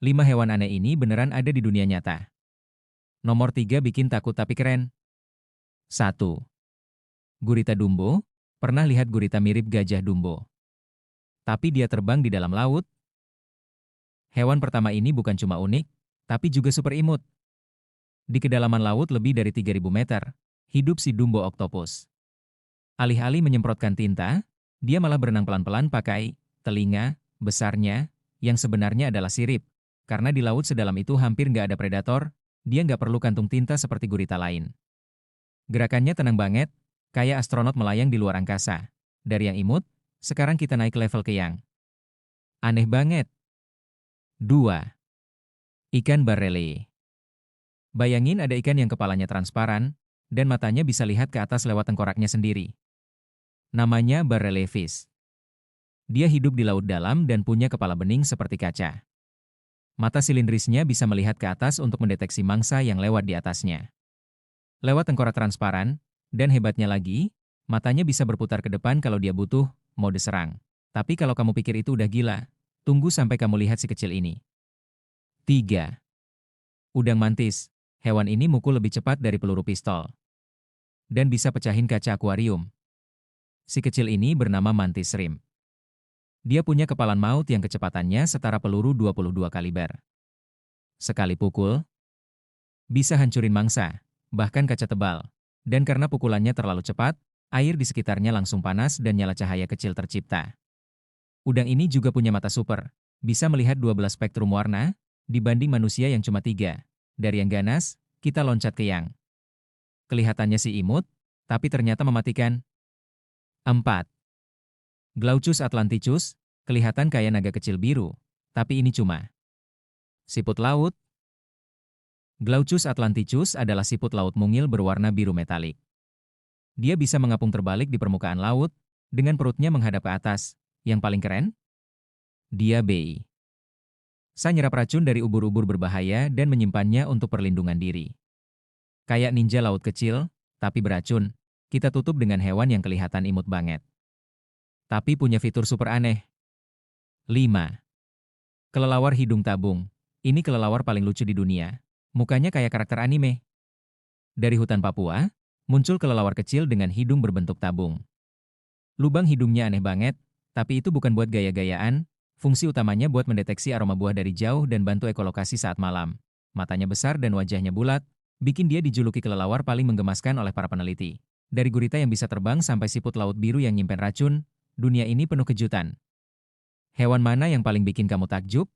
5 hewan aneh ini beneran ada di dunia nyata. Nomor 3 bikin takut tapi keren. 1. Gurita Dumbo. Pernah lihat gurita mirip gajah Dumbo? Tapi dia terbang di dalam laut. Hewan pertama ini bukan cuma unik, tapi juga super imut. Di kedalaman laut lebih dari 3.000 meter, hidup si Dumbo Octopus. Alih-alih menyemprotkan tinta, dia malah berenang pelan-pelan pakai telinga besarnya, yang sebenarnya adalah sirip. Karena di laut sedalam itu hampir nggak ada predator, dia nggak perlu kantung tinta seperti gurita lain. Gerakannya tenang banget, kayak astronot melayang di luar angkasa. Dari yang imut, sekarang kita naik level ke yang aneh banget. 2. Ikan barele. Bayangin ada ikan yang kepalanya transparan, dan matanya bisa lihat ke atas lewat tengkoraknya sendiri. Namanya barele fish. Dia hidup di laut dalam dan punya kepala bening seperti kaca. Mata silindrisnya bisa melihat ke atas untuk mendeteksi mangsa yang lewat di atasnya. Lewat tengkorak transparan, dan hebatnya lagi, matanya bisa berputar ke depan kalau dia butuh mode serang. Tapi kalau kamu pikir itu udah gila, tunggu sampai kamu lihat si kecil ini. 3. Udang mantis. Hewan ini mukul lebih cepat dari peluru pistol. Dan bisa pecahin kaca akuarium. Si kecil ini bernama mantis shrimp. Dia punya kepalan maut yang kecepatannya setara peluru 22 kaliber. Sekali pukul, bisa hancurin mangsa, bahkan kaca tebal. Dan karena pukulannya terlalu cepat, air di sekitarnya langsung panas dan nyala cahaya kecil tercipta. Udang ini juga punya mata super, bisa melihat 12 spektrum warna, dibanding manusia yang cuma 3. Dari yang ganas, kita loncat ke yang kelihatannya si imut, tapi ternyata mematikan. 4. Glaucus atlanticus, kelihatan kayak naga kecil biru, tapi ini cuma siput laut. Glaucus atlanticus adalah siput laut mungil berwarna biru metalik. Dia bisa mengapung terbalik di permukaan laut, dengan perutnya menghadap ke atas. Yang paling keren? Dia bisa nyerap racun dari ubur-ubur berbahaya dan menyimpannya untuk perlindungan diri. Kayak ninja laut kecil, tapi beracun, kita tutup dengan hewan yang kelihatan imut banget. Tapi punya fitur super aneh. 5. Kelelawar hidung tabung. Ini kelelawar paling lucu di dunia. Mukanya kayak karakter anime. Dari hutan Papua, muncul kelelawar kecil dengan hidung berbentuk tabung. Lubang hidungnya aneh banget, tapi itu bukan buat gaya-gayaan. Fungsi utamanya buat mendeteksi aroma buah dari jauh dan bantu ekolokasi saat malam. Matanya besar dan wajahnya bulat, bikin dia dijuluki kelelawar paling menggemaskan oleh para peneliti. Dari gurita yang bisa terbang sampai siput laut biru yang nyimpen racun, dunia ini penuh kejutan. Hewan mana yang paling bikin kamu takjub?